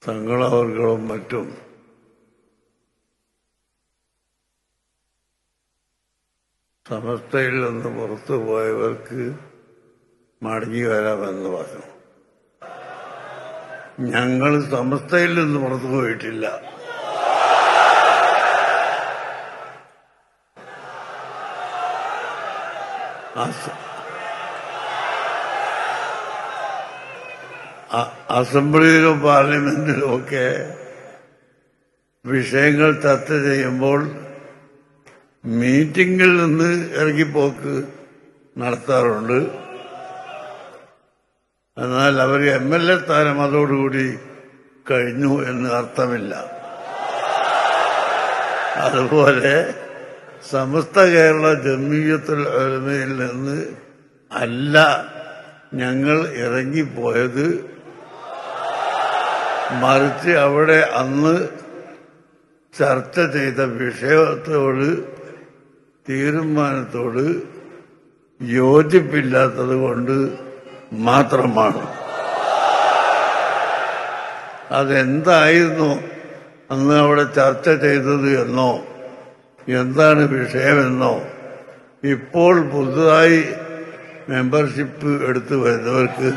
തങ്ങളവർകളും മറ്റും സമസ്തയിൽ നിന്ന് പുറത്തു പോയവർക്ക് മടങ്ങി വരാമെന്ന് പറഞ്ഞു. ഞങ്ങൾ സമസ്തയിൽ നിന്ന് പുറത്തു പോയിട്ടില്ല. അസംബ്ലിയിലും പാർലമെന്റിലും ഒക്കെ വിഷയങ്ങൾ ചർച്ച ചെയ്യുമ്പോൾ മീറ്റിംഗിൽ നിന്ന് ഇറങ്ങിപ്പോക്ക് നടത്താറുണ്ട്. എന്നാൽ അവർ MLA സ്ഥാനം അതോടുകൂടി കഴിഞ്ഞു എന്ന് അർത്ഥമില്ല. അതുപോലെ സമസ്ത കേരള ജംഇയ്യത്തുൽ ഉലമയിൽ നിന്ന് അല്ല ഞങ്ങൾ ഇറങ്ങിപ്പോയത്, മറിച്ച് അവിടെ അന്ന് ചർച്ച ചെയ്ത വിഷയത്തോട് തീരുമാനത്തോട് യോജിപ്പില്ലാത്തത് കൊണ്ട് മാത്രമാണ്. അതെന്തായിരുന്നു അന്ന് അവിടെ ചർച്ച ചെയ്തത് എന്നോ എന്താണ് വിഷയമെന്നോ ഇപ്പോൾ പുതുതായി മെമ്പർഷിപ്പ് എടുത്തു വരുന്നവർക്ക്